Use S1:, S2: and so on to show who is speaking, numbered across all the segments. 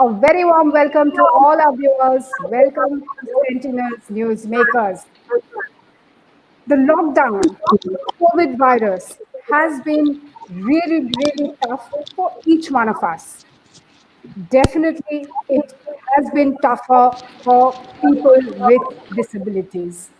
S1: A very warm welcome to all our viewers. Welcome to Sentinels Newsmakers. The lockdown, COVID virus, has been really tough for each one of us. Definitely, it has been tougher for people with disabilities.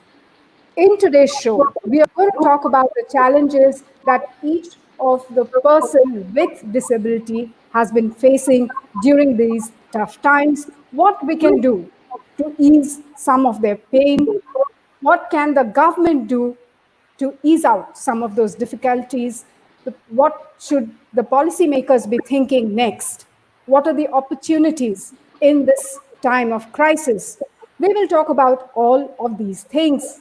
S1: In today's show, we are going to talk about the challenges that each of the person with disability has been facing during these tough times, what we can do to ease some of their pain, what can the government do to ease out some of those difficulties, what should the policymakers be thinking next, what are the opportunities in this time of crisis. We will talk about all of these things.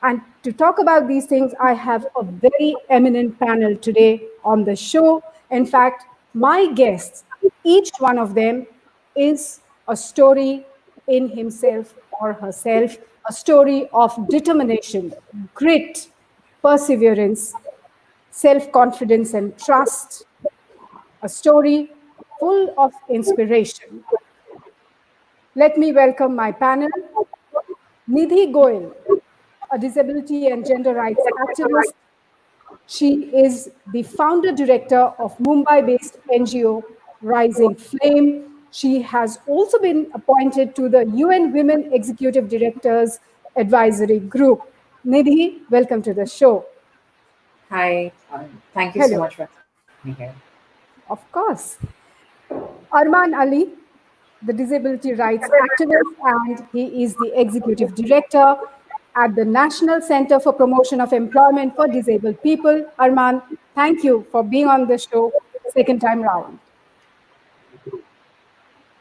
S1: And to talk about these things, I have a very eminent panel today on the show. In fact, my guests, each one of them is a story in himself or herself, a story of determination, grit, perseverance, self confidence, and trust, a story full of inspiration. Let me welcome my panel, Nidhi Goyal, a disability and gender rights activist. She is the founder director of Mumbai based NGO Rising Flame. She has also been appointed to the UN Women Executive Directors Advisory Group. Nidhi, welcome to the show.
S2: Hi, thank you so
S1: Hello.
S2: much for having me here.
S1: Of course. Arman Ali, the disability rights activist, and he is the executive director at the National Center for Promotion of Employment for Disabled People. Arman, thank you for being on the show second time round.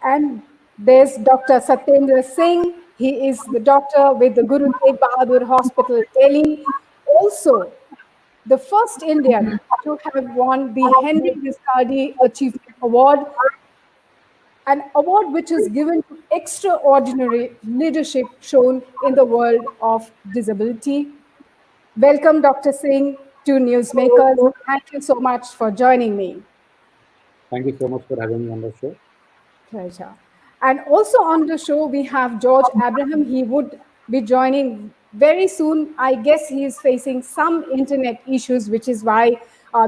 S1: And there's Dr. Satendra Singh. He is the doctor with the Guru Tegh Bahadur Hospital, Delhi. Also, the first Indian to have won the Henry Viscardi Achievement Award, an award which is given to extraordinary leadership shown in the world of disability. Welcome, Dr. Singh, to Newsmakers. Thank you so much for joining me.
S3: Thank you so much for having me on the show.
S1: Pleasure. And also on the show, we have George Abraham. He would be joining very soon. I guess he is facing some internet issues, which is why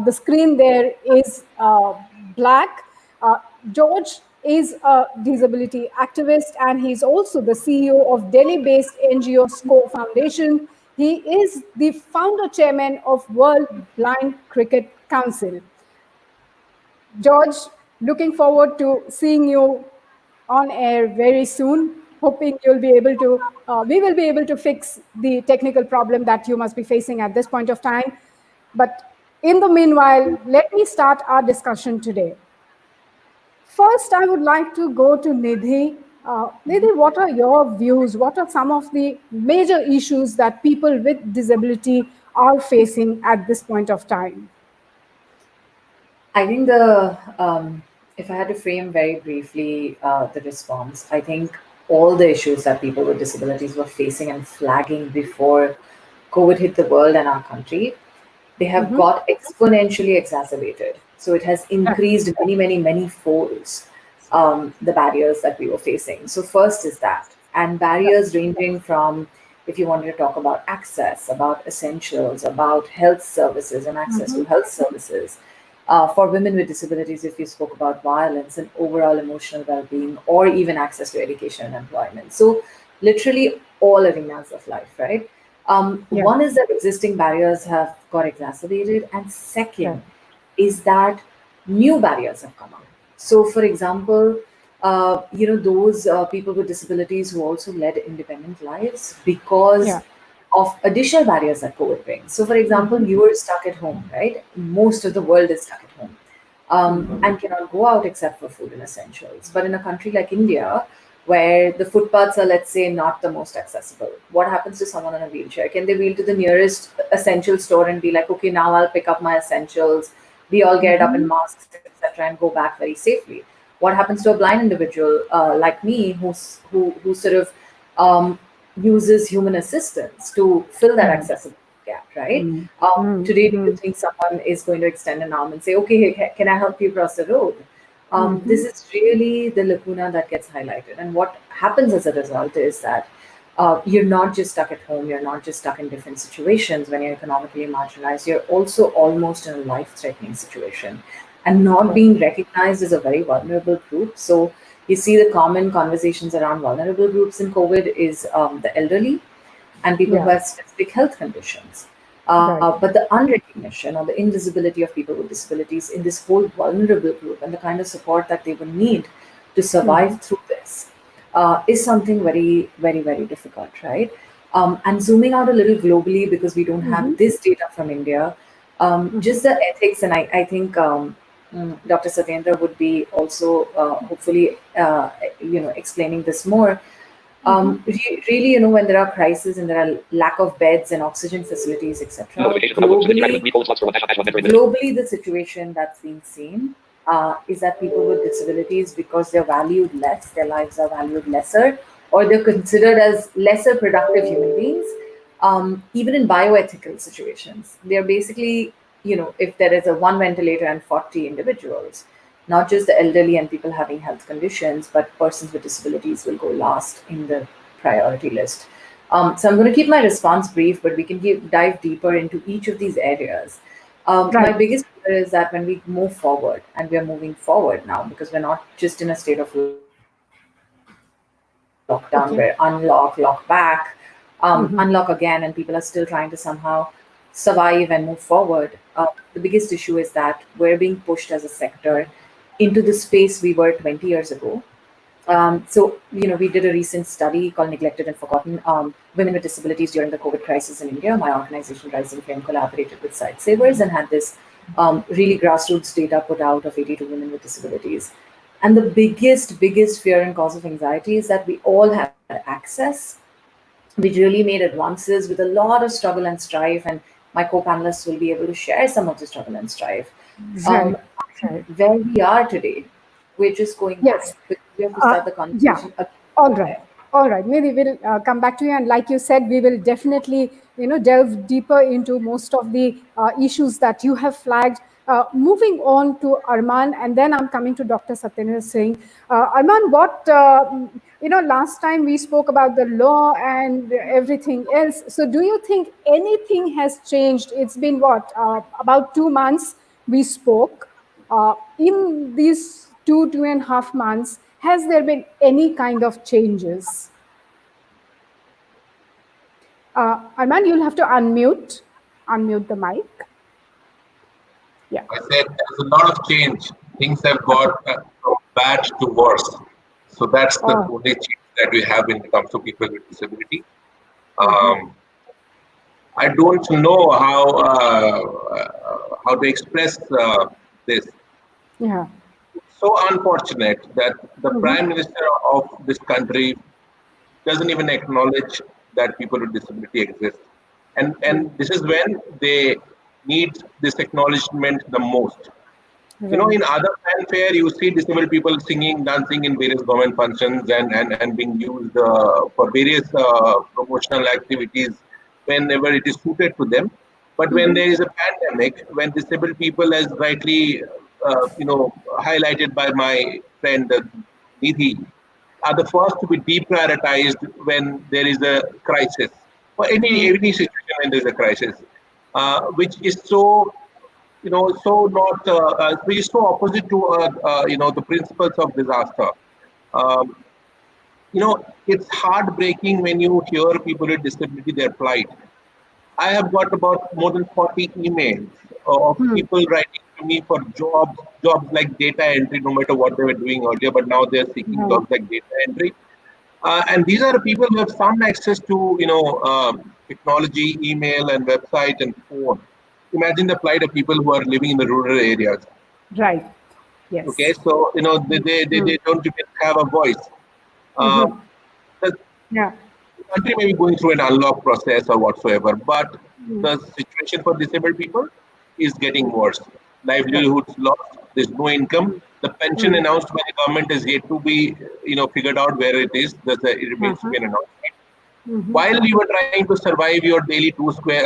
S1: the screen there is black. George is a disability activist, and he's also the CEO of Delhi-based NGO SCORE Foundation. He is the founder chairman of World Blind Cricket Council. George, looking forward to seeing you on air very soon. Hoping you'll be able to, we will be able to fix the technical problem that you must be facing at this point of time. But in the meanwhile, let me start our discussion today. First, I would like to go to Nidhi. Nidhi, what are your views? What are some of the major issues that people with disability are facing at this point of time?
S2: I think if I had to frame very briefly the response, I think all the issues that people with disabilities were facing and flagging before COVID hit the world and our country, they have got exponentially exacerbated. So it has increased many folds the barriers that we were facing. So first is that, and barriers ranging from, if you wanted to talk about access, about essentials, about health services and access to health services. For women with disabilities, if you spoke about violence and overall emotional well-being, or even access to education and employment. So literally all arenas of life, right? One is that existing barriers have got exacerbated, and second is that new barriers have come up. So, for example, those people with disabilities who also led independent lives because of additional barriers that COVID brings. So, for example, you were stuck at home, right? Most of the world is stuck at home and cannot go out except for food and essentials. But in a country like India, where the footpaths are, let's say, not the most accessible, what happens to someone in a wheelchair? Can they wheel to the nearest essential store and be like, okay, now I'll pick up my essentials, we all get up in masks, etc., and go back very safely? What happens to a blind individual like me who sort of uses human assistance to fill that accessibility gap, right? Today, do you think someone is going to extend an arm and say, okay, can I help you cross the road? This is really the lacuna that gets highlighted. And what happens as a result is that you're not just stuck at home, you're not just stuck in different situations when you're economically marginalized, you're also almost in a life threatening situation and not being recognized as a very vulnerable group. So you see the common conversations around vulnerable groups in COVID is the elderly and people who
S1: Yeah.
S2: have specific health conditions.
S1: Right.
S2: But the unrecognition or the invisibility of people with disabilities in this whole vulnerable group and the kind of support that they would need to survive through this is something very, very, very difficult, right? And zooming out a little globally, because we don't have this data from India, just the ethics, and I think Dr. Satendra would be also hopefully, explaining this more. Really, when there are crises and there are lack of beds and oxygen facilities, etc. Globally, the situation that's being seen is that people with disabilities, because they're valued less, their lives are valued lesser, or they're considered as lesser productive human beings, even in bioethical situations. They're basically, if there is a one ventilator and 40 individuals, not just the elderly and people having health conditions, but persons with disabilities will go last in the priority list. So I'm going to keep my response brief, but we can dive deeper into each of these areas. My
S1: Right.
S2: biggest fear is that when we move forward, and we are moving forward now, because we're not just in a state of lockdown, we're unlock, lock back, unlock again, and people are still trying to somehow survive and move forward. The biggest issue is that we're being pushed as a sector into the space we were 20 years ago. So, we did a recent study called Neglected and Forgotten Women with Disabilities During the COVID Crisis in India. My organization, Rising Flame, collaborated with Site Savers and had this really grassroots data put out of 82 women with disabilities. And the biggest fear and cause of anxiety is that we all had access. We really made advances with a lot of struggle and strife, and my co-panelists will be able to share some of the struggle and strife.
S1: Right.
S2: Um,
S1: Right.
S2: where we are today, we're just going back
S1: Yes.
S2: because we have to
S1: Uh,
S2: start the
S1: yeah.
S2: conversation again
S1: All
S2: from
S1: right.
S2: there.
S1: All right. Maybe we'll come back to you. And like you said, we will definitely, delve deeper into most of the issues that you have flagged. Moving on to Arman, and then I'm coming to Dr. Satendra Singh. Arman, last time we spoke about the law and everything else. So do you think anything has changed? It's been what, about 2 months we spoke. In these 2.5 months, has there been any kind of changes? Arman, you'll have to unmute the mic. Yeah.
S4: I said there's a lot of change. Things have got from bad to worse. So that's the
S1: Oh,
S4: only change that we have in terms of people with disability. Um, I don't know how to express this.
S1: yeah.
S4: So unfortunate that the Prime Minister of this country doesn't even acknowledge that people with disability exist. And this is when they need this acknowledgement the most.
S1: Right.
S4: In other fanfare, you see disabled people singing, dancing in various government functions and being used for various promotional activities whenever it is suited to them. But when there is a pandemic, when disabled people, as rightly highlighted by my friend Nidhi, are the first to be deprioritized when there is a crisis, or any situation when there is a crisis, which is so so not which is so opposite to the principles of disaster. Um, it's heartbreaking when you hear people with disability their plight. I have got about more than 40 emails of people writing to me for jobs like data entry, no matter what they were doing earlier, but now they're seeking
S1: Right.
S4: jobs like data entry. And these are the people who have some access to, technology, email, and website and phone. Imagine the plight of people who are living in the rural areas.
S1: Right.
S4: Okay,
S1: Yes.
S4: so they don't even have a voice. Uh, the
S1: Yeah.
S4: country may be going through an unlock process or whatsoever, but the situation for disabled people is getting worse.
S1: Right.
S4: Livelihoods lost. There's no income. The pension announced by the government is yet to be, figured out where it is. It remains to be an announcement. While you were trying to survive your daily two square,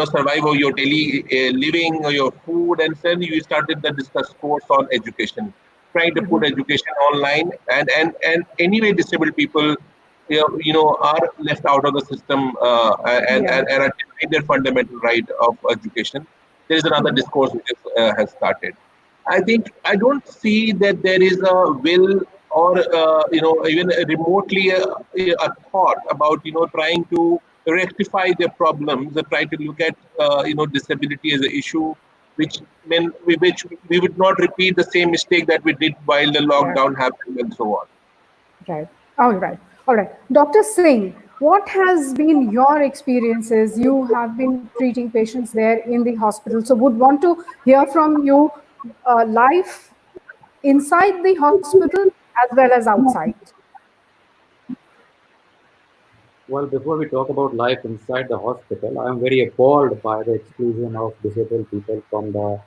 S4: survive or your daily living or your food, and then you started the discourse on education. trying to put education online, and anyway, disabled people, are left out of the system, and are denied their fundamental right of education. There is another discourse which has started. I think I don't see that there is a will or even remotely a thought about trying to rectify their problems, or try to look at disability as an issue which we would not repeat the same mistake that we did while the
S1: Yeah.
S4: lockdown happened and so on.
S1: Right. All right. All right. Dr. Singh, what has been your experiences? You have been treating patients there in the hospital. So would want to hear from you life inside the hospital as well as outside.
S3: Well, before we talk about life inside the hospital, I am very appalled by the exclusion of disabled people from the,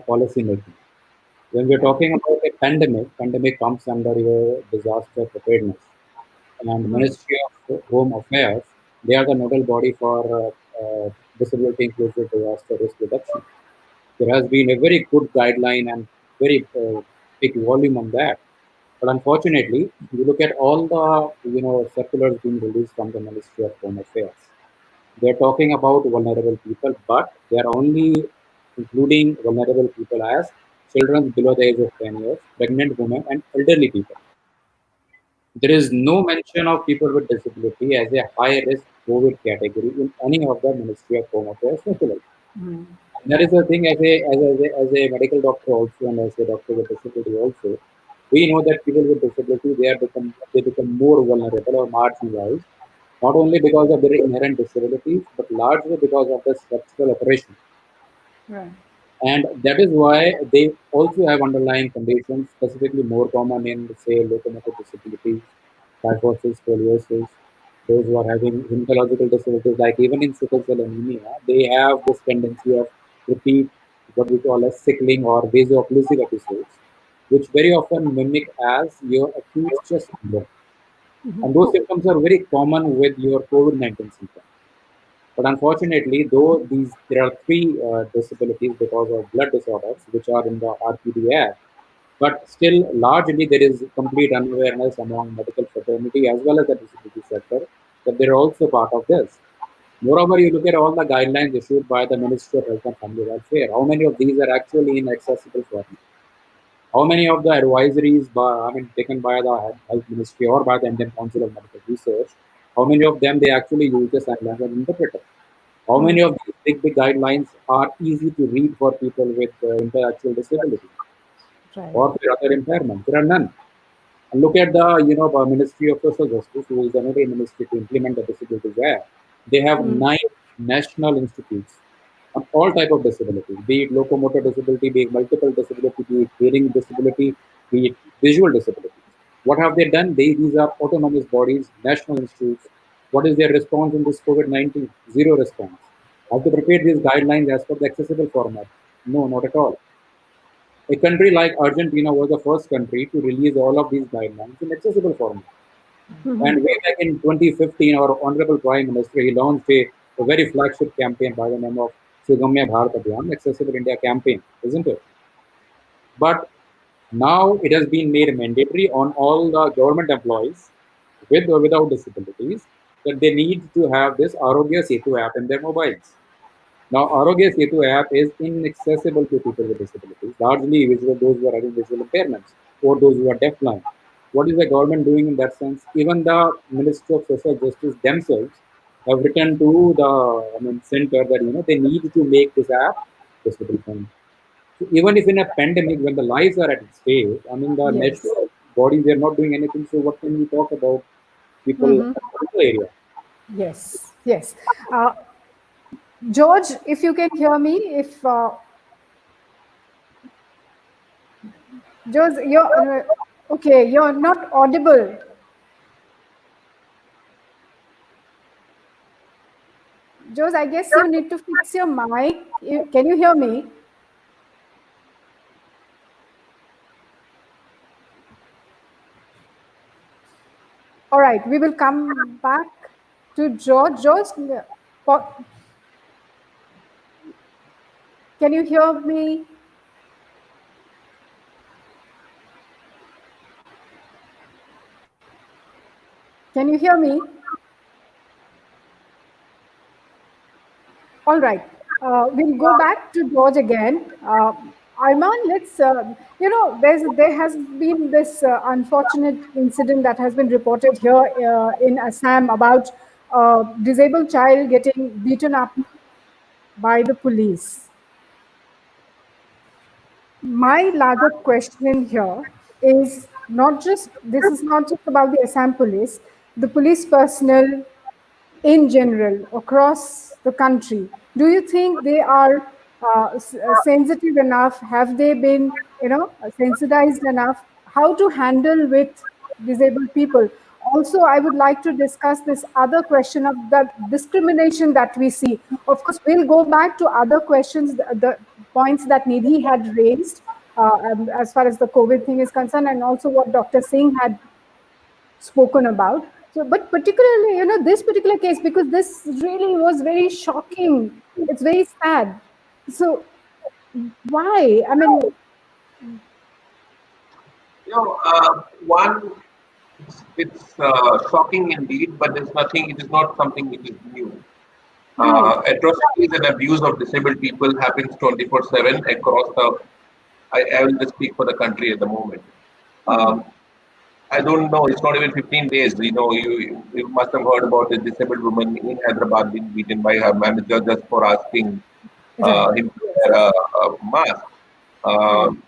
S3: policy making. When we're talking about a pandemic comes under your disaster preparedness. And Ministry of Home Affairs, they are the nodal body for disability inclusive disaster risk reduction. There has been a very good guideline and very big volume on that. But unfortunately, you look at all the circulars being released from the Ministry of Home Affairs. They're talking about vulnerable people, but they're only including vulnerable people as children below the age of 10 years, pregnant women, and elderly people. There is no mention of people with disability as a high risk COVID category in any of the Ministry of Home Affairs circulars. That is the thing as a medical doctor also, and as a doctor with disability also, we know that people with disability they become more vulnerable or marginalized, not only because of their inherent disabilities, but largely because of the structural operation.
S1: Right.
S3: And that is why they also have underlying conditions, specifically more common in, say, locomotor disabilities, kyphosis, scoliosis, those who are having hematological disabilities, like even in sickle cell anemia, they have this tendency of repeat what we call as sickling or vaso-occlusive episodes, which very often mimic as your acute chest syndrome. And those symptoms are very common with your COVID-19 symptoms. But unfortunately, though there are three disabilities because of blood disorders, which are in the RPD Act, but still largely there is complete unawareness among medical fraternity as well as the disability sector that they're also part of this. Moreover, you look at all the guidelines issued by the Ministry of Health and Family Welfare. How many of these are actually in accessible format? How many of the advisories taken by the Health Ministry or by the Indian Council of Medical Research, how many of them they actually use the sign language interpreter? How many of these big guidelines are easy to read for people with intellectual disability
S1: Right.
S3: or with other impairments? There are none. And look at the Ministry of Social Justice, who is another ministry to implement the Disabilities Act. They have 9 national institutes on all type of disabilities, be it locomotor disability, be it multiple disability, be it hearing disability, be it visual disabilities. What have they done? These are autonomous bodies, national institutes. What is their response in this COVID-19? Zero response. Have they prepared these guidelines as per the accessible format? No, not at all. A country like Argentina was the first country to release all of these guidelines in accessible format. And way back in 2015, our Honorable Prime Minister, he launched a very flagship campaign by the name of Sugamya Bharat Abhiyan, Accessible India Campaign, isn't it? But now it has been made mandatory on all the government employees with or without disabilities that they need to have this Arogya Setu app in their mobiles. Now, Arogya Setu app is inaccessible to people with disabilities, largely those who are having visual impairments or those who are deafblind. What is the government doing in that sense? Even the Ministry of Social Justice themselves have written to the center that they need to make this app accessible friendly. So even if in a pandemic, when the lives are at stake, the
S1: Yes.
S3: national bodies they are not doing anything. So what can we talk about people in the area?
S1: Yes. Yes. George, if you can hear me, if George, you're okay. You're not audible. George, I guess you need to fix your mic. Can you hear me? All right, we will come back to George. George, can you hear me? Can you hear me? All right. We'll go back to George again. Arman, let's, there has been this unfortunate incident that has been reported here in Assam about a disabled child getting beaten up by the police. My larger question here is not just, this is not just about the Assam police, the police personnel in general across the country. Do you think they are sensitive enough? Have they been, sensitized enough how to handle with disabled people? Also, I would like to discuss this other question of the discrimination that we see. Of course, we'll go back to other questions, the points that Nidhi had raised as far as the COVID thing is concerned, and also what Dr. Singh had spoken about. So, but particularly, this particular case, because this really was very shocking. It's very sad. So, why? I mean,
S4: One, it's shocking indeed, but there's nothing. It is not something which is new.
S1: right.
S4: Atrocities and abuse of disabled people happens 24/7 across the. I will just speak for the country at the moment. Um, I don't know. It's not even 15 days. You must have heard about a disabled woman in Hyderabad being beaten by her manager just for asking
S1: Right.
S4: him to wear a mask. Um,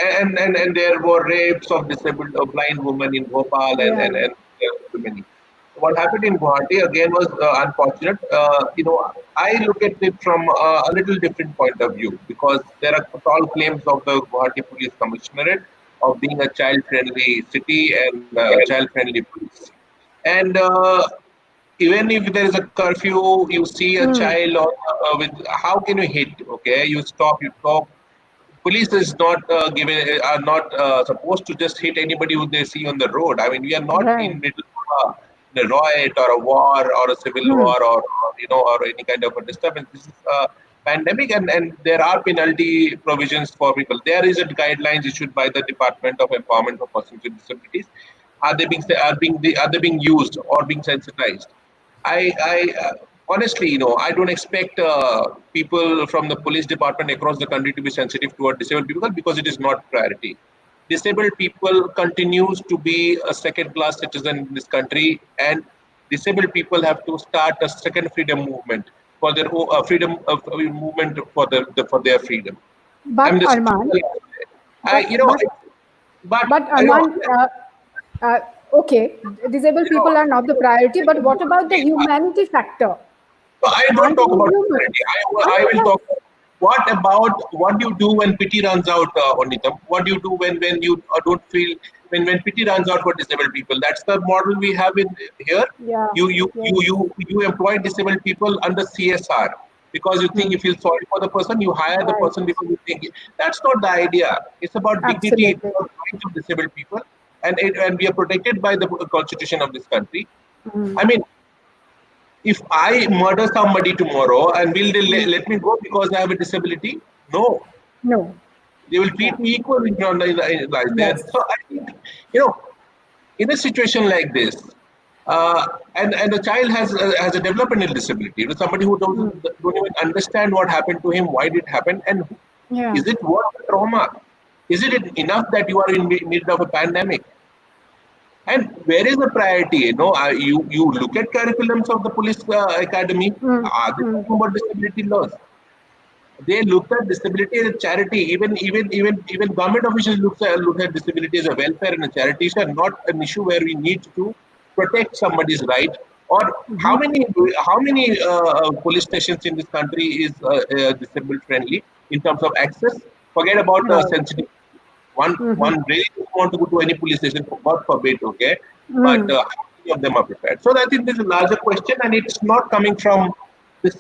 S4: and there were rapes of disabled, blind women in Bhopal, and
S1: Yeah.
S4: and and there were too many. What happened in Guwahati again was unfortunate. I look at it from a little different point of view because there are tall claims of the Guwahati Police Commissionerate of being a child-friendly city and child-friendly police. And even if there is a curfew, you see a child or with how can you hit? Okay, you stop, you talk. Police is not are not supposed to just hit anybody who they see on the road. I mean, we are not in
S1: Right.
S4: middle of a riot or a war or a civil war or any kind of a disturbance. This is a pandemic, and there are penalty provisions for people. There is a guidelines issued by the Department of Empowerment for Persons with Disabilities. Are they being used or being sensitized? I honestly, I don't expect people from the police department across the country to be sensitive toward disabled people because it is not priority. Disabled people continues to be a second-class citizen in this country, and disabled people have to start a second freedom movement for their freedom of movement for their freedom. I
S1: But
S4: mean, the
S1: Arman,
S4: situation, I
S1: but
S4: you know,
S1: but
S4: but
S1: but Arman, uh, okay, disabled
S4: you know,
S1: people are not the priority. But what about the humanity factor?
S4: So I don't
S1: Aren't
S4: talk
S1: we
S4: about
S1: humans?
S4: humanity. I
S1: Aren't
S4: will
S1: we?
S4: talk. What about what do you do when pity runs out, Oineetom? What do you do when you don't feel when pity runs out for disabled people? That's the model we have in here.
S1: Yeah. Yes.
S4: You employ disabled people under CSR because you think you feel sorry for the person. You hire the
S1: Right.
S4: person because you think that's not the idea. It's about dignity. It's
S1: Absolutely.
S4: about rights of disabled people, and we are protected by the constitution of this country. I mean, if I murder somebody tomorrow and will they let me go because I have a disability? No,
S1: No.
S4: they will treat
S1: Yeah.
S4: me equally in life there.
S1: Yes.
S4: So I think, you know, in a situation like this, and the child has a developmental disability, somebody who don't even understand what happened to him, why did it happen, and
S1: Yeah.
S4: is it worth the trauma? Is it enough that you are in need of a pandemic? And where is the priority? You look at curriculums of the police academy. Are they talking about disability laws? They look at disability as a charity. Even government officials look at disability as a welfare and a charity issue, and not an issue where we need to protect somebody's right. Or how many police stations in this country is disabled friendly in terms of access? Forget about
S1: Right.
S4: sensitive. One really doesn't want to go to any police station, God forbid, okay? But how many of them are prepared? So I think this is a larger question, and it's not coming from this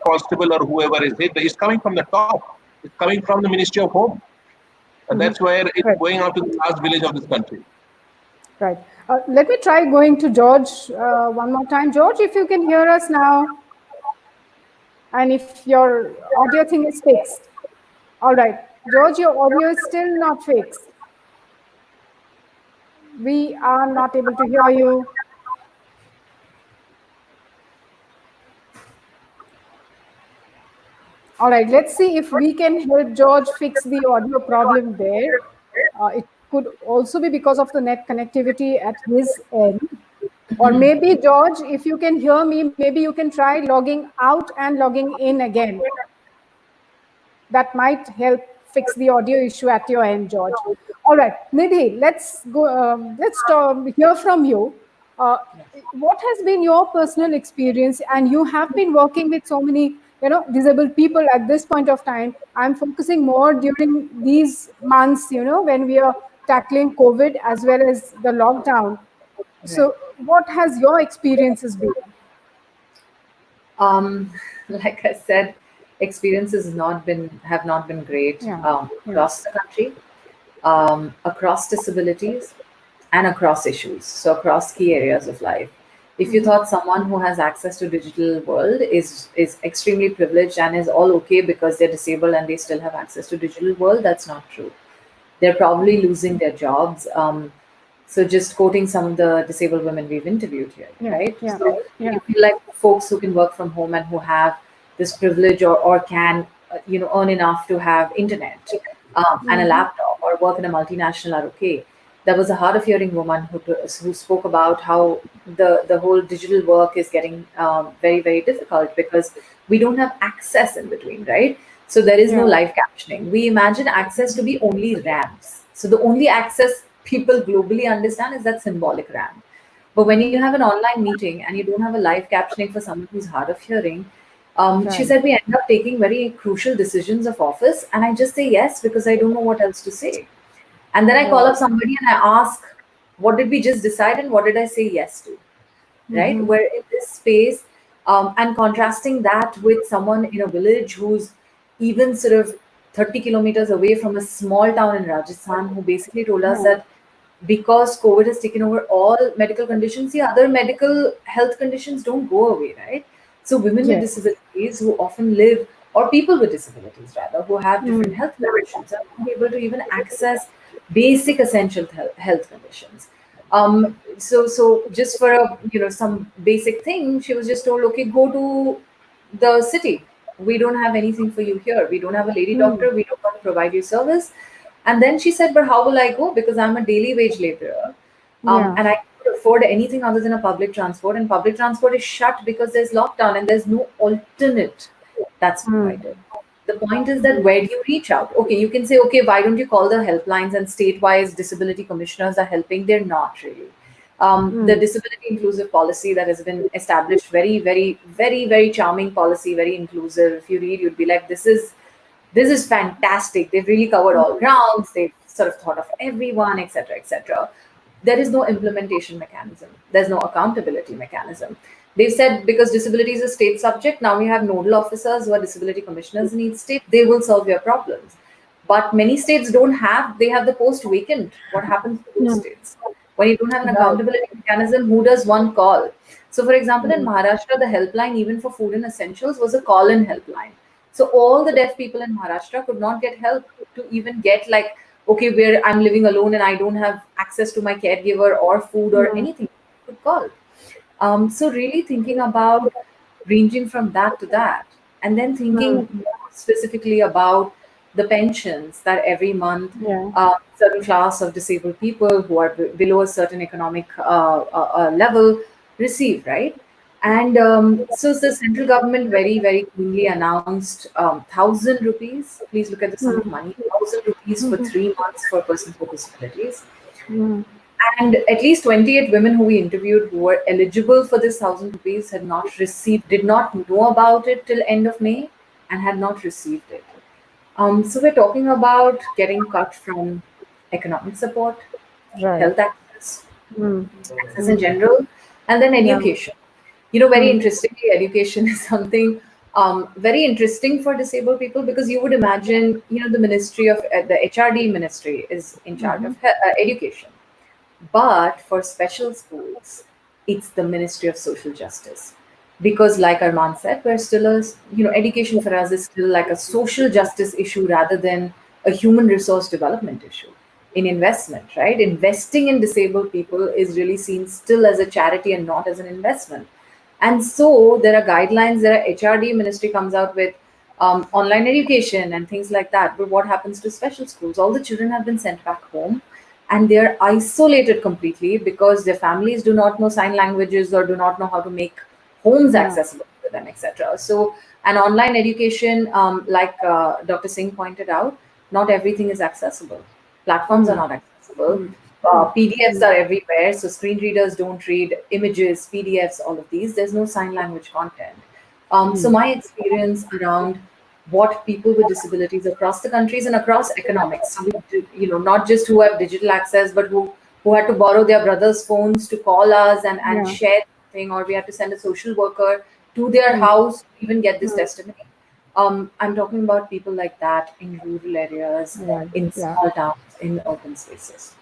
S4: constable or whoever is it. It's coming from the top. It's coming from the Ministry of Home, and that's where it's
S1: Right.
S4: going out to the last village of this country.
S1: Right. Let me try going to George one more time. George, if you can hear us now, and if your audio thing is fixed. All right. George, your audio is still not fixed. We are not able to hear you. All right, let's see if we can help George fix the audio problem there. It could also be because of the net connectivity at his end. Or maybe, George, if you can hear me, maybe you can try logging out and logging in again. That might help fix the audio issue at your end, George. All right, Nidhi, let's go. Hear from you. Uh, what has been your personal experience? And you have been working with so many, disabled people at this point of time. I'm focusing more during these months, when we are tackling COVID as well as the lockdown.
S2: Right.
S1: So, what has your experiences been?
S2: Um, like I said, experiences have not been great
S1: Yeah, yeah.
S2: across the country, across disabilities, and across issues. So across key areas of life. If you thought someone who has access to digital world is extremely privileged and is all okay because they're disabled and they still have access to digital world, that's not true. They're probably losing their jobs. So just quoting some of the disabled women we've interviewed here,
S1: Yeah,
S2: right?
S1: yeah,
S2: So
S1: yeah.
S2: you feel like folks who can work from home and who have this privilege or can earn enough to have internet and a laptop or work in a multinational are okay. There was a hard of hearing woman who spoke about how the whole digital work is getting very, very difficult because we don't have access in between, right? So there is no
S1: Yeah.
S2: live captioning. We imagine access to be only ramps. So the only access people globally understand is that symbolic ramp. But when you have an online meeting and you don't have a live captioning for someone who's hard of hearing, she
S1: Right.
S2: said we end up taking very crucial decisions of office, and I just say yes because I don't know what else to say. And then I call
S1: Right.
S2: up somebody and I ask, what did we just decide and what did I say yes to? Right? Where in this space, and contrasting that with someone in a village who's even sort of 30 kilometers away from a small town in Rajasthan, who basically told us
S1: Right.
S2: that because COVID has taken over all medical conditions, the other medical health conditions don't go away, right? So women with
S1: Yes.
S2: disabilities who often live, or people with disabilities rather, who have different
S1: Mm.
S2: health conditions, are not able to even access basic essential health conditions. So just for some basic thing, she was just told, okay, go to the city. We don't have anything for you here. We don't have a lady
S1: Mm.
S2: doctor. We don't want to provide you service. And then she said, but how will I go? Because I'm a daily wage laborer.
S1: Yeah.
S2: And I can't afford anything other than a public transport. And public transport is shut because there's lockdown and there's no alternate that's
S1: Mm.
S2: provided. The point is that where do you reach out? Okay, you can say, okay, why don't you call the helplines and state-wise disability commissioners are helping? They're not really. The
S1: Mm.
S2: disability inclusive policy that has been established, very, very, very, very charming policy, very inclusive. If you read, you'd be like, this is fantastic. They've really covered all grounds. They've sort of thought of everyone, etc., etc. There is no implementation mechanism. There's no accountability mechanism. They've said because disability is a state subject, now we have nodal officers who are disability commissioners in each state. They will solve your problems. But many states don't have, they have the post vacant. What happens to those
S1: Mm.
S2: states? When you don't have an
S1: Right.
S2: accountability mechanism, who does one call? So, for example, in
S1: Mm.
S2: Maharashtra, the helpline, even for food and essentials, was a call in helpline. So, all the deaf people in Maharashtra could not get help to even get, like, okay, where I'm living alone and I don't have access to my caregiver or food or
S1: Mm.
S2: anything, you could call. So really thinking about ranging from that to that, and then thinking
S1: Mm.
S2: more specifically about the pensions that every month
S1: Yeah.
S2: certain class of disabled people who are below a certain economic level receive, right? And so the central government very, very cleanly announced 1,000 rupees. Please look at the sum of
S1: Mm.
S2: money: 1,000 rupees for 3 months for persons with disabilities.
S1: Mm.
S2: And at least 28 women who we interviewed who were eligible for this 1,000 rupees had not received, did not know about it till end of May, and had not received it. So we're talking about getting cut from economic support,
S1: Right.
S2: health access,
S1: Mm.
S2: access in
S1: Mm.
S2: general, and then
S1: Yeah.
S2: education. Very
S1: Mm.
S2: interestingly, education is something very interesting for disabled people because you would imagine, the ministry of the HRD ministry is in charge of education. But for special schools, it's the Ministry of Social Justice. Because, like Arman said, we're still education for us is still like a social justice issue rather than a human resource development issue. In investment, right? Investing in disabled people is really seen still as a charity and not as an investment. And so there are guidelines that our HRD ministry comes out with online education and things like that. But what happens to special schools? All the children have been sent back home and they're isolated completely because their families do not know sign languages or do not know how to make homes
S1: Yeah.
S2: accessible to them, etc. So, an online education, like Dr. Singh pointed out, not everything is accessible. Platforms are not accessible. PDFs are everywhere, so screen readers don't read images, PDFs, all of these. There's no sign language content. So my experience around what people with disabilities across the countries and across economics, so not just who have digital access, but who had to borrow their brothers' phones to call us and
S1: Yeah.
S2: share thing, or we had to send a social worker to their house to even get this testimony. I'm talking about people like that in rural areas,
S1: Right.
S2: in
S1: Yeah.
S2: small towns, in urban spaces.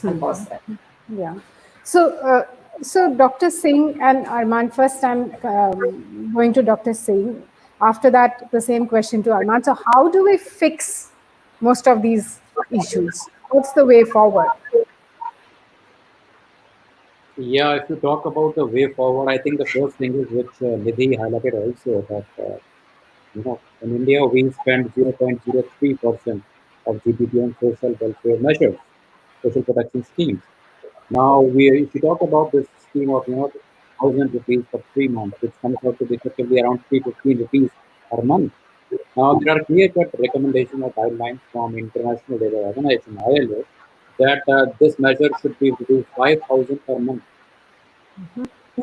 S2: I'll pause there.
S1: Yeah. So Dr. Singh and Arman, first I'm going to Dr. Singh. After that, the same question to Arman. So how do we fix most of these issues? What's the way forward?
S3: Yeah, if you talk about the way forward, I think the first thing is which Nidhi highlighted also that in India we spend 0.03% of GDP on social welfare measures, social protection schemes. Now, if you talk about this scheme of 1,000 rupees for 3 months, which comes out to be effectively around 315 rupees per month. Now, there are clear-cut recommendations or guidelines from International Labour Organization (ILO) that this measure should be to 5,000 per month.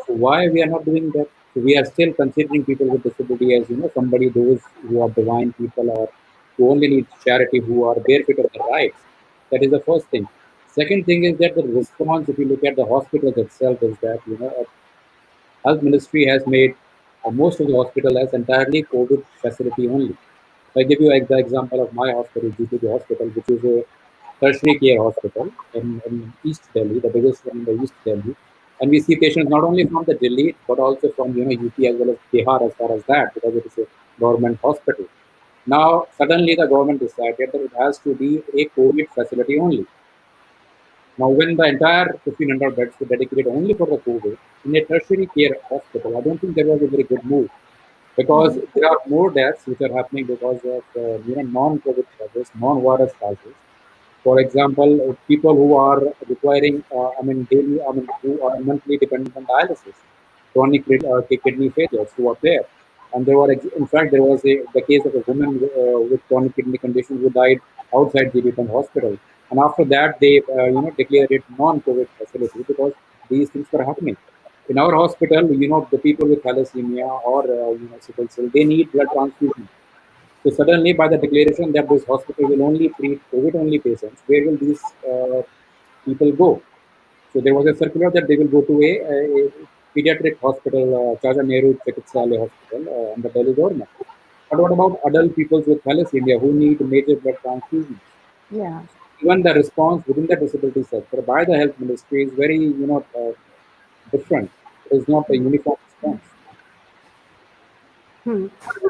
S3: So why we are not doing that? So we are still considering people with disability as somebody those who are divine people or who only need charity, who are barefit of their rights. That is the first thing. Second thing is that the response, if you look at the hospitals itself, is that health ministry has made most of the hospital as entirely COVID facility only. I give you the example of my hospital, GPD Hospital, which is a tertiary care hospital in East Delhi, the biggest one in the East Delhi. And we see patients not only from the Delhi, but also from UP as well as Bihar as far as that, because it is a government hospital. Now, suddenly the government decided that it has to be a COVID facility only. Now, when the entire 1,500 beds were dedicated only for the COVID in a tertiary care hospital, I don't think that was a very good move because there are more deaths which are happening because of non-COVID causes, non-virus causes. For example, people who are requiring, daily, who are monthly dependent on dialysis, chronic kidney failures who are there. And there were, in fact, there was the case of a woman with chronic kidney condition who died outside the Vivekan hospital. And after that, they, declared it non-COVID facility because these things were happening. In our hospital, the people with thalassemia or, sickle cell, they need blood transfusion. So suddenly, by the declaration that this hospital will only treat COVID-only patients, where will these people go? So there was a circular that they will go to a pediatric hospital, Chaja Nehru Chikitsalaya Hospital, under Delhi government. But what about adult people with thalassemia who need major blood transfusions?
S1: Yeah.
S3: Even the response within the disability sector by the health ministry is very, different. It is not a uniform response.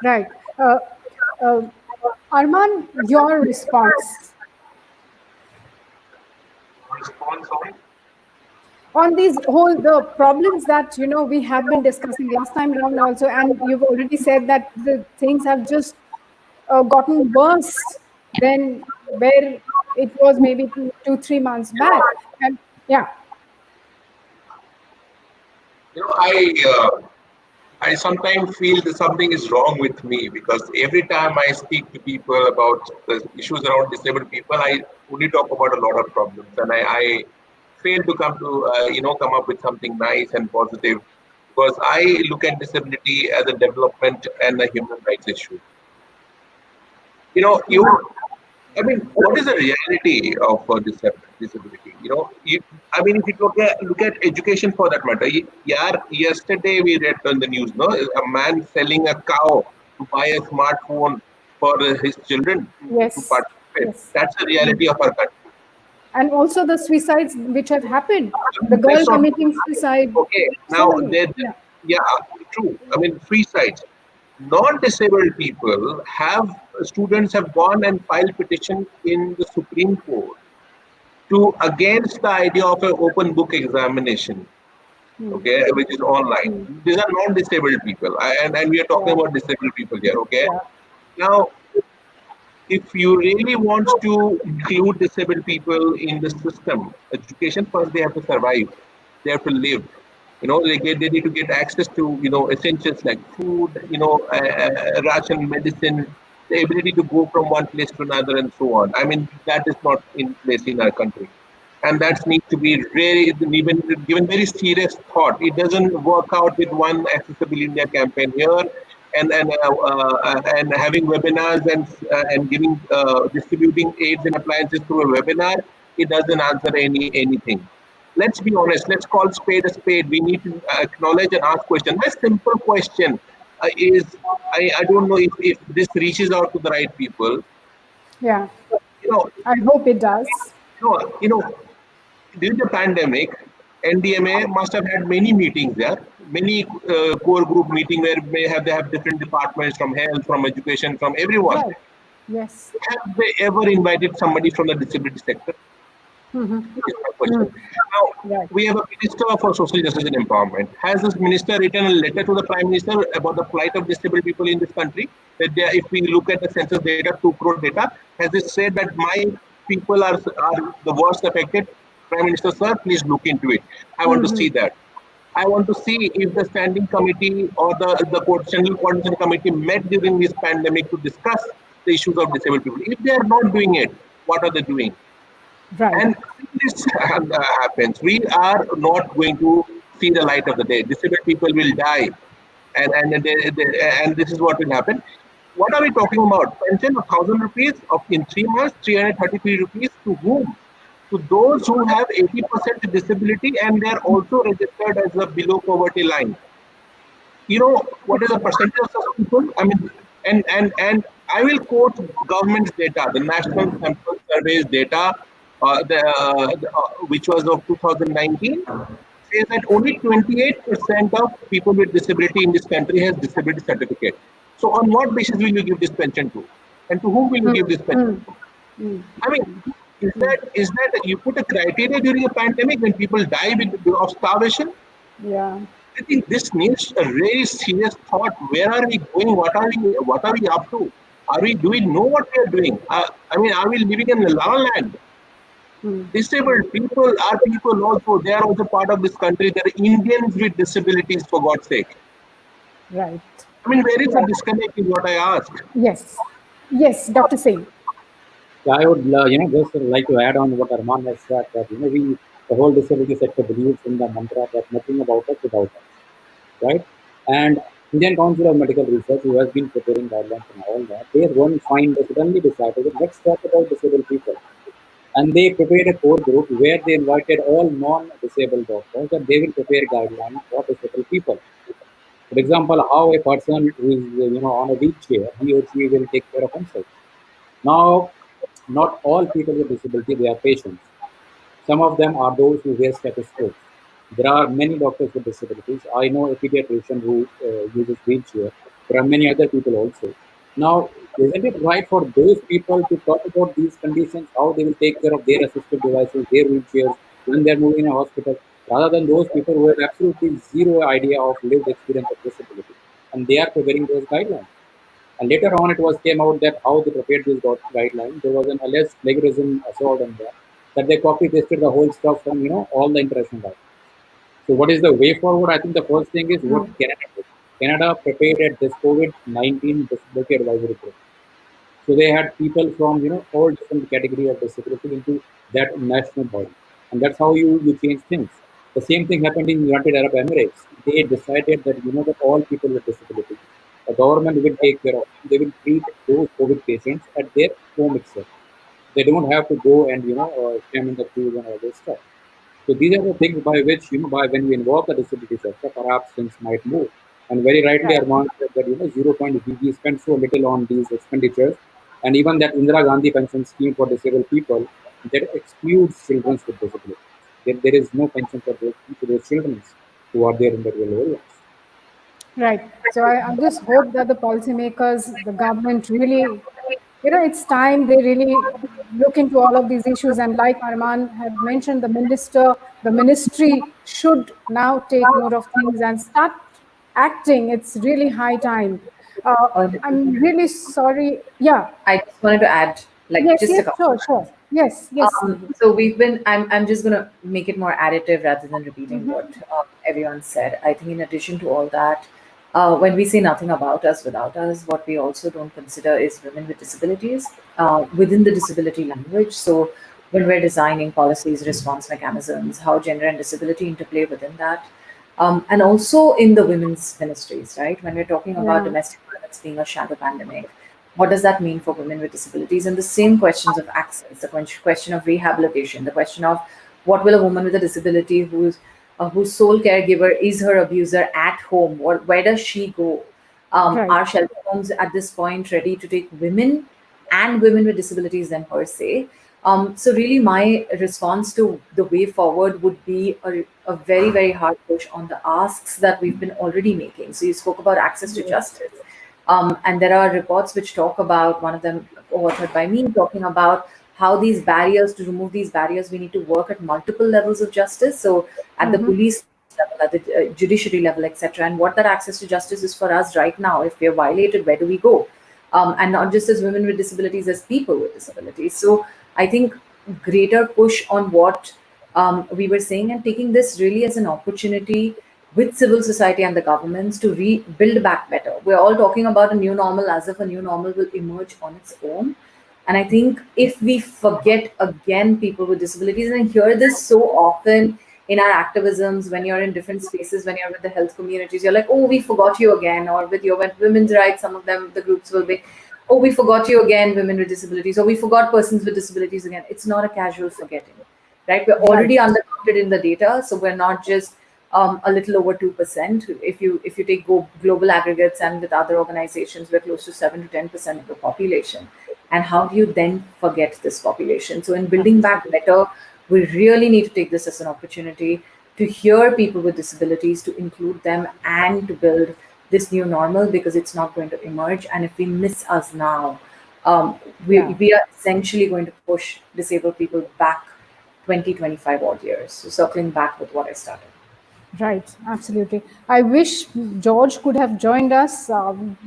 S1: Right. Uh, uh, Arman, your response
S4: Response on
S1: on these whole the problems that we have been discussing last time around also, and you've already said that the things have just gotten worse than where it was maybe 2 3 months back. And yeah.
S4: I sometimes feel that something is wrong with me because every time I speak to people about the issues around disabled people, I only talk about a lot of problems, and I fail to come up with something nice and positive because I look at disability as a development and a human rights issue. You know, you I mean, what is the reality of disability? If you look at education for that matter, yeah, yesterday we read on the news, no, a man selling a cow to buy a smartphone for his children to
S1: Yes.
S4: participate.
S1: Yes.
S4: That's the reality of our country.
S1: And also the suicides which have happened, the girl
S4: Let's not.
S1: committing suicide,
S4: Okay,
S1: so
S4: now
S1: many. Yeah.
S4: yeah, true. I mean, free sites. Non-disabled people students have gone and filed petition in the Supreme Court to against the idea of an open book examination, okay, which is online. These are non-disabled people, and we are talking
S1: Yeah.
S4: about disabled people here, okay.
S1: Yeah.
S4: Now, if you really want to include disabled people in the system, education first, they have to survive, they have to live. They need to get access to essentials like food, ration, medicine, the ability to go from one place to another, and so on. I mean, that is not in place in our country, and that needs to be really even given very serious thought. It doesn't work out with one Accessible India campaign here, and having webinars and giving distributing aids and appliances through a webinar. It doesn't answer anything. Let's be honest. Let's call spade a spade. We need to acknowledge and ask questions. My simple question is, I don't know if this reaches out to the right people.
S1: Yeah,
S4: You know,
S1: I hope it does.
S4: you know, during the pandemic, NDMA must have had many meetings there, many core group meeting where they have different departments from health, from education, from everyone.
S1: Right. Yes.
S4: Have they ever invited somebody from the disability sector? Is my question. Now,
S1: Right.
S4: we have a Minister for Social Justice and Empowerment. Has this minister written a letter to the Prime Minister about the plight of disabled people in this country? That if we look at the census data, 2 crore data, has it said that my people are the worst affected? Prime Minister, sir, please look into it. I want to see that. I want to see if the standing committee or the central coordination committee met during this pandemic to discuss the issues of disabled people. If they are not doing it, what are they doing?
S1: Right.
S4: And if this happens, we are not going to see the light of the day. Disabled people will die, and this is what will happen. What are we talking about? Pension of 1,000 rupees in 3 months, 333 rupees to whom? To those who have 80% disability and they are also registered as a below poverty line. You know what is the percentage of such people? I mean, and I will quote government's data, the National Sample Surveys data, which was of 2019, says that only 28% of people with disability in this country has disability certificate. So on what basis will you give this pension to? And to whom will you give this pension to? I mean, is that you put a criteria during a pandemic when people die of starvation?
S1: Yeah.
S4: I think this needs a very serious thought. Where are we going? What are we up to? Do we know what we are doing? I mean, are we living in la la land? Disabled people are people also. They are also part of this country. They are Indians with disabilities, for God's sake.
S1: Right.
S4: I mean, where is the disconnect is what I ask.
S1: Yes. Yes, Dr. Singh.
S3: Yeah, I would, just like to add on what Arman has said that, the whole disability sector believes in the mantra that nothing about us without us, right? And Indian Council of Medical Research, who has been preparing guidelines and all that, they one fine day suddenly decided that let's talk about disabled people. And they prepared a core group where they invited all non-disabled doctors that they will prepare guidelines for disabled people. For example, how a person who is, on a wheelchair, he or she will take care of himself. Now, not all people with disability, they are patients. Some of them are those who wear stethoscopes. There are many doctors with disabilities. I know a pediatrician who uses wheelchair. There are many other people also. Now, isn't it right for those people to talk about these conditions, how they will take care of their assistive devices, their wheelchairs, when they're moving in a hospital, rather than those people who have absolutely zero idea of lived experience of disability, and they are preparing those guidelines. And later on, it was came out that how they prepared these guidelines. There was an alleged plagiarism assault on that. That they copy pasted the whole stuff from all the international guidelines. So what is the way forward? I think the first thing is what Canada did. Canada prepared at this COVID-19 disability advisory group. So they had people from all different category of disability into that national body, and that's how you change things. The same thing happened in United Arab Emirates. They decided that that all people with disability, the government will take care of them. They will treat those COVID patients at their home itself. They don't have to go and stand in the queues and all this stuff. So these are the things by which, by when we involve the disability sector, perhaps things might move. And very rightly,
S1: Right.
S3: Arman said that, 0. We spend so little on these expenditures. And even that Indira Gandhi pension scheme for disabled people, that excludes children with disabilities. There is no pension for those children who are there in the rural areas.
S1: Right. So I just hope that the policymakers, the government really, it's time they really look into all of these issues. And like Arman had mentioned, the ministry should now take note of things and start acting. It's really high time. I'm really sorry. Yeah.
S2: I just wanted to add, like,
S1: Yes,
S2: just a
S1: yes,
S2: couple
S1: sure,
S2: of
S1: sure.
S2: lines.
S1: Yes, yes, Nidhi.
S2: So we've been. I'm just gonna make it more additive rather than repeating
S1: Mm-hmm.
S2: what everyone said. I think in addition to all that, when we say nothing about us without us, what we also don't consider is women with disabilities within the disability language. So when we're designing policies, response mechanisms, how gender and disability interplay within that, and also in the women's ministries, right? When we're talking about
S1: Yeah,
S2: domestic violence being a shadow pandemic, what does that mean for women with disabilities? And the same questions of access, the question of rehabilitation, the question of what will a woman with a disability whose sole caregiver is her abuser at home, where does she go?
S1: right.
S2: Are shelter homes at this point ready to take women and women with disabilities then per se? So really, my response to the way forward would be a very, very hard push on the asks that we've been already making. So you spoke about access to
S1: Yes.
S2: justice. And there are reports which talk about, one of them authored by me, talking about how these barriers, to remove these barriers, we need to work at multiple levels of justice. So at the
S1: Mm-hmm.
S2: police level, at the judiciary level, etc. And what that access to justice is for us right now. If we are violated, where do we go? And not just as women with disabilities, as people with disabilities. So I think greater push on what we were saying, and taking this really as an opportunity with civil society and the governments to rebuild back better. We're all talking about a new normal as if a new normal will emerge on its own. And I think if we forget again people with disabilities, and I hear this so often in our activisms, when you're in different spaces, when you're with the health communities, you're like, oh, we forgot you again. Or with your women's rights, some of them, the groups will be, oh, we forgot you again, women with disabilities, or we forgot persons with disabilities again. It's not a casual forgetting, right? We're
S1: Right.
S2: already undercounted in the data, so we're not just a little over 2%. If you take global aggregates, and with other organizations, we're close to 7 to 10% of the population. And how do you then forget this population? So in building back
S1: Absolutely.
S2: better, we really need to take this as an opportunity to hear people with disabilities, to include them, and to build this new normal, because it's not going to emerge. And if we miss us now,
S1: Yeah.
S2: we are essentially going to push disabled people back 20, 25 odd years. So circling back with what I started.
S1: Right, absolutely. I wish George could have joined us.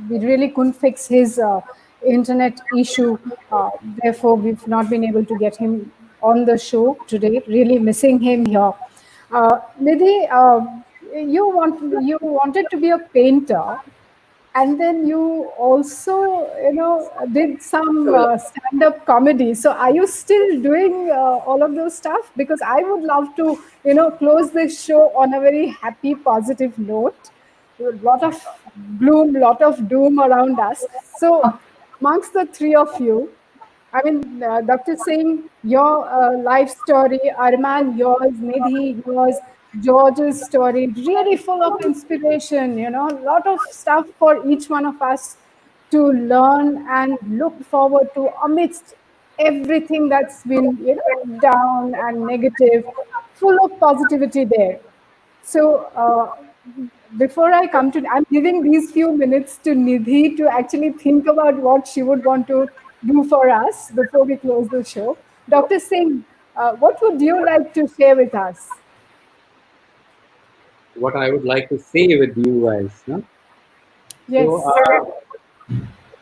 S1: We really couldn't fix his internet issue. Therefore, we've not been able to get him on the show today. Really missing him here. Nidhi, you wanted to be a painter, and then you also, did some
S2: So
S1: stand-up comedy. So are you still doing all of those stuff? Because I would love to, close this show on a very happy, positive note. A lot of gloom, lot of doom around us. So amongst the three of you, I mean, Dr. Singh, your life story, Arman, yours, Nidhi, yours, George's story, really full of inspiration, a lot of stuff for each one of us to learn and look forward to amidst everything that's been, down and negative, full of positivity there. So before I come to, I'm giving these few minutes to Nidhi to actually think about what she would want to do for us before we close the show. Dr. Singh, what would you like to share with us?
S3: What I would like to say with you guys, no? So
S1: Yes,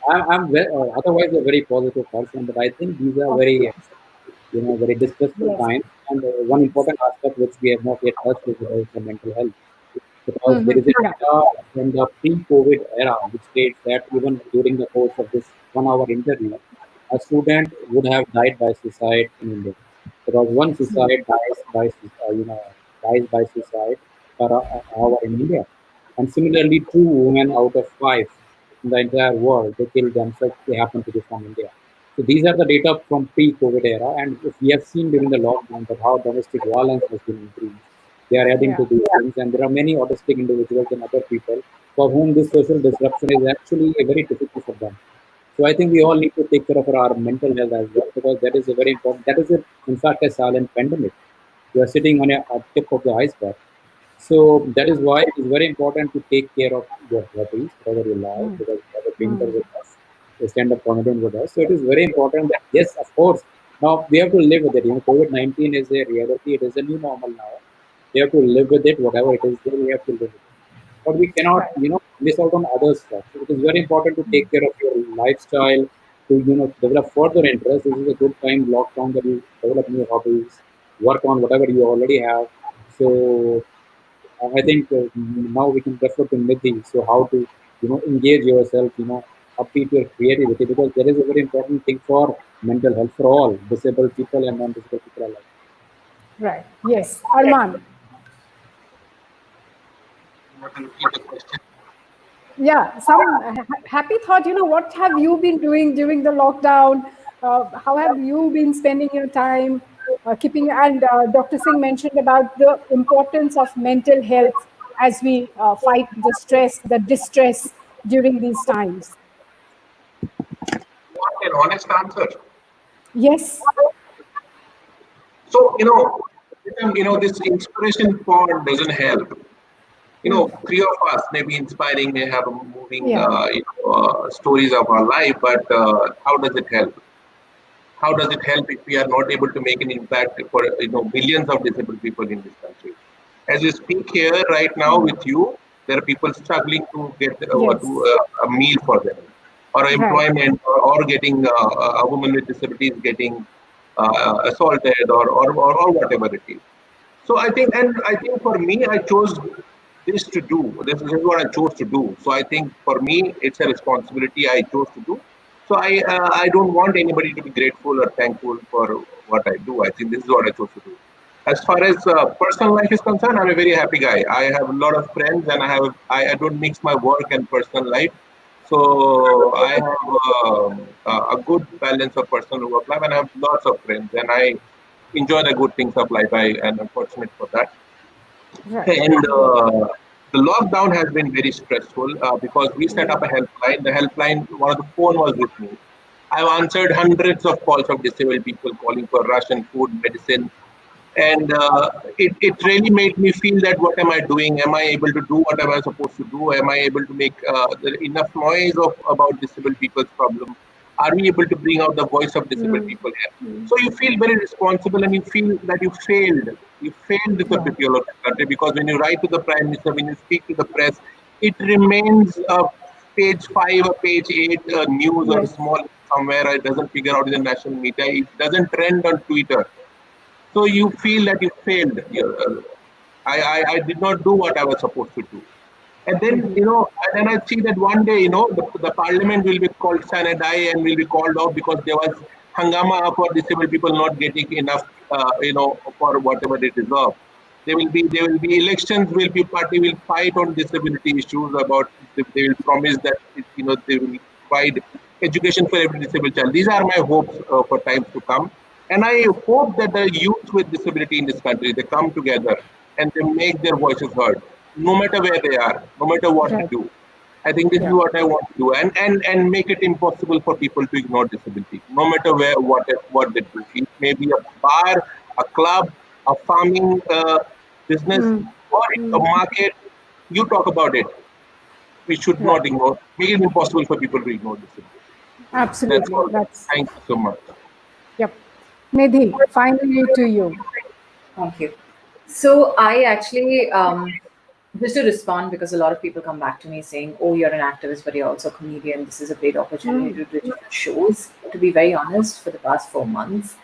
S3: I'm otherwise a very positive person, but I think these are
S1: of
S3: very,
S1: course.
S3: very distressful
S1: Yes.
S3: times. And one important aspect which we have not yet touched is about the mental health, because there
S1: Hmm.
S3: is a
S1: Yeah.
S3: data from the pre-COVID era which states that even during the course of this 1 hour interview, a student would have died by suicide in India, because one suicide dies by dies by suicide per hour in India, and similarly, 2 women out of 5 in the entire world they kill themselves. They happen to be from India. So these are the data from pre-COVID era, and if we have seen during the lockdown that how domestic violence has been increased, they are adding
S1: Yeah.
S3: to these things, and there are many autistic individuals and other people for whom this social disruption is actually very difficult for them. So I think we all need to take care of our mental health as well, because that is a very important. That is, in fact, a silent pandemic. We are sitting on a tip of the iceberg. So that is why it is very important to take care of your hobbies, whether you love, because you have a painter with us, a stand-up comedian with us. So it is very important that, yes, of course, now we have to live with it. COVID-19 is a reality. It is a new normal now. We have to live with it. Whatever it is, we have to live with it. But we cannot,
S1: Right.
S3: miss out on other stuff. So it is very important to take care of your lifestyle, to develop further interest. This is a good time lockdown that you develop new hobbies, work on whatever you already have. So I think now we can refer to Nidhi. So how to engage yourself, upbeat your creativity, because there is a very important thing for mental health for all disabled people and non-disabled people alike.
S1: Right. Yes. Arman.
S4: Want to repeat the question?
S1: Yeah, some happy thought. What have you been doing during the lockdown? How have you been spending your time keeping? And Dr. Singh mentioned about the importance of mental health as we fight the stress, the distress during these times.
S4: Want an honest answer?
S1: Yes.
S4: So, this inspiration porn doesn't help. Three of us may be inspiring, may have moving,
S1: Yeah.
S4: stories of our life, but how does it help? How does it help if we are not able to make an impact for millions of disabled people in this country? As we speak here right now with you, there are people struggling to get
S1: Yes.
S4: a meal for them, or
S1: Right.
S4: employment, or getting a woman with disabilities getting assaulted, or whatever it is. So I think for me, I chose this to do. This is what I chose to do. So I think for me, it's a responsibility I chose to do. So I don't want anybody to be grateful or thankful for what I do. I think this is what I chose to do. As far as personal life is concerned, I'm a very happy guy. I have a lot of friends, and I don't mix my work and personal life. So I have a good balance of personal work life, and I have lots of friends, and I enjoy the good things of life. I am fortunate for that.
S1: Right.
S4: And the lockdown has been very stressful because we set up a helpline. The helpline, one of the phone was with me. I've answered hundreds of calls of disabled people calling for Russian food, medicine, and it really made me feel that what am I doing? Am I able to do what am I supposed to do? Am I able to make enough noise about disabled people's problem? Are we able to bring out the voice of disabled people here? So you feel very responsible, and you feel that you failed. You failed as a
S1: Yeah.
S4: people of the country, because when you write to the Prime Minister, when you speak to the press, it remains page 5 or page 8 news, or
S1: Yes.
S4: small somewhere. It doesn't figure out in the national media. It doesn't trend on Twitter. So you feel that you failed. I did not do what I was supposed to do. And then, and then I see that one day, the parliament will be called sine die and will be called off because there was hangama for disabled people not getting enough, for whatever they deserve. There will be elections. Will be party will fight on disability issues about. They will promise that they will provide education for every disabled child. These are my hopes for times to come, and I hope that the youth with disability in this country, they come together and they make their voices heard, no matter where they are, no matter what they
S1: Right.
S4: do. I think this is
S1: Yeah.
S4: what I want to do, and make it impossible for people to ignore disability, no matter where what they do. It may be a bar, a club, a farming business, or a market. You talk about it. We should
S1: Right.
S4: not ignore. Make it impossible for people to ignore disability. That's
S1: Absolutely.
S4: all.
S1: That's,
S4: Thank you so much.
S1: yep. Nidhi, finally to you.
S2: Thank you. So I actually, just to respond, because a lot of people come back to me saying, "Oh, you're an activist, but you're also a comedian. This is a great opportunity to do digital shows." To be very honest, for the past 4 months,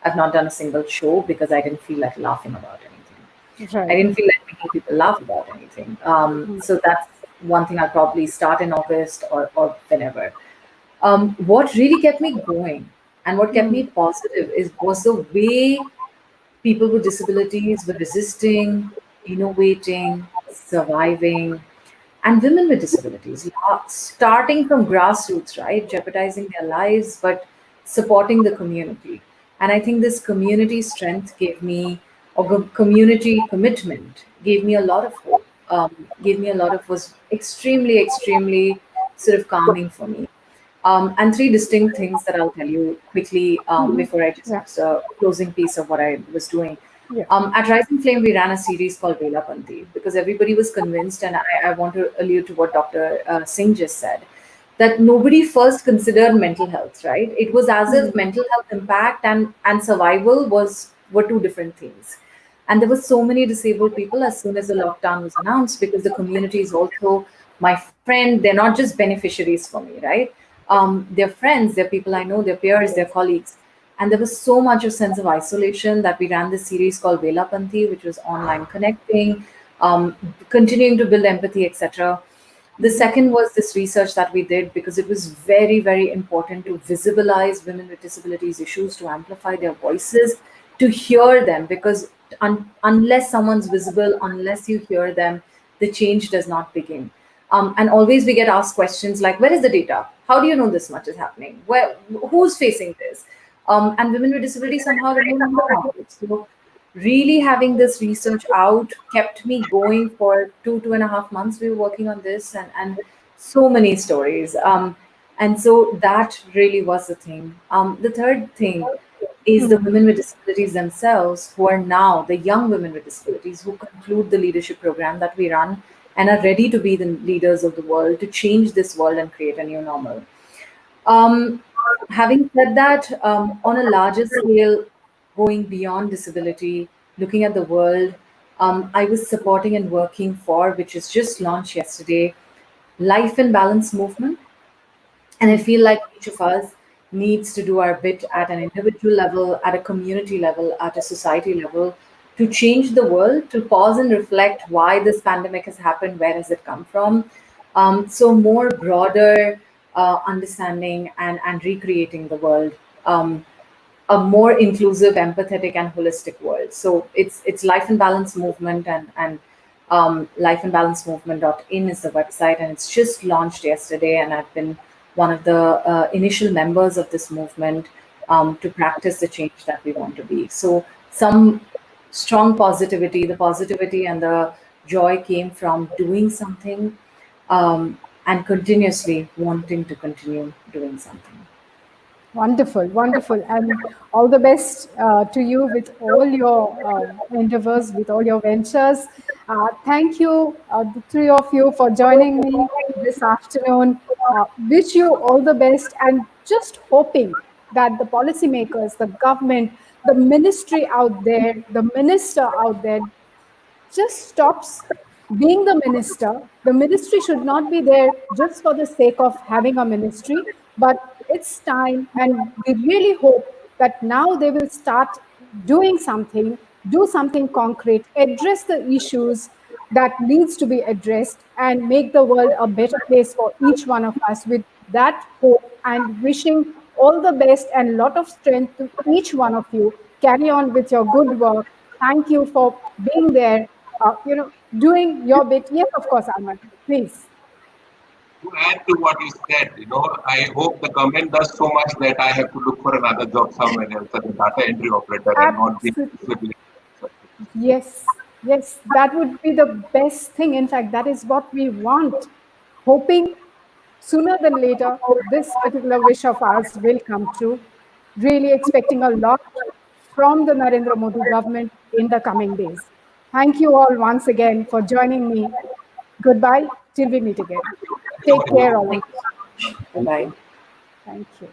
S2: I've not done a single show because I didn't feel like laughing about anything. I
S1: Right.
S2: didn't feel like making people laugh about anything. So that's one thing I'll probably start in August, or whenever. What really kept me going and what kept me positive was the way people with disabilities were resisting, innovating, surviving, and women with disabilities, starting from grassroots, right, jeopardizing their lives, but supporting the community. And I think this community strength gave me, or community commitment gave me a lot of hope. Gave me a lot of was extremely, extremely sort of calming for me. And three distinct things that I'll tell you quickly before I just
S1: Yeah.
S2: closing piece of what I was doing.
S1: Yeah.
S2: At Rising Flame, we ran a series called Vela Panti because everybody was convinced, and I want to allude to what Dr. Singh just said, that nobody first considered mental health, right? It was as if mental health impact and survival were two different things. And there were so many disabled people as soon as the lockdown was announced, because the community is also my friend. They're not just beneficiaries for me, right? They're friends, they're people I know, they're peers, they're colleagues. And there was so much of sense of isolation that we ran this series called Velapanthi, which was online connecting, continuing to build empathy, etc. The second was this research that we did because it was very, very important to visualize women with disabilities issues, to amplify their voices, to hear them. Because unless someone's visible, unless you hear them, the change does not begin. And always we get asked questions like, where is the data? How do you know this much is happening? Who's facing this? And women with disabilities somehow remain undercounted. So really having this research out kept me going for 2.5 months. We were working on this, and so many stories. And so that really was the thing. The third thing is the women with disabilities themselves, who are now the young women with disabilities who conclude the leadership program that we run and are ready to be the leaders of the world, to change this world and create a new normal. Having said that, on a larger scale, going beyond disability, looking at the world, I was supporting and working for, which is just launched yesterday, Life and Balance movement. And I feel like each of us needs to do our bit at an individual level, at a community level, at a society level, to change the world, to pause and reflect why this pandemic has happened, where has it come from. So more broader understanding and recreating the world, a more inclusive, empathetic, and holistic world. So it's Life and Balance movement, and lifeandbalancemovement.in is the website, and it's just launched yesterday. And I've been one of the initial members of this movement, to practice the change that we want to be. So some strong positivity, the positivity and the joy came from doing something, and continuously wanting to continue doing something.
S1: Wonderful, wonderful. And all the best to you with all your endeavors, with all your ventures. Thank you, the three of you, for joining me this afternoon. Wish you all the best, and just hoping that the policymakers, the government, the ministry out there, the minister out there, just stops being the minister. The ministry should not be there just for the sake of having a ministry, but it's time, and we really hope that now they will start doing something, do something concrete, address the issues that needs to be addressed, and make the world a better place for each one of us. With that hope, and wishing all the best and lot of strength to each one of you. Carry on with your good work. Thank you for being there, doing your bit. Yes, of course, Arman, please.
S4: To add to what you said, I hope the government does so much that I have to look for another job somewhere else as a data entry operator and not be
S1: Absolutely. Yes, yes, that would be the best thing. In fact, that is what we want. Hoping sooner than later, this particular wish of ours will come true. Really expecting a lot from the Narendra Modi government in the coming days. Thank you all once again for joining me. Goodbye till we meet again. Take care, all of
S2: Thank
S1: you.
S2: you so much. Bye-bye.
S1: Thank you.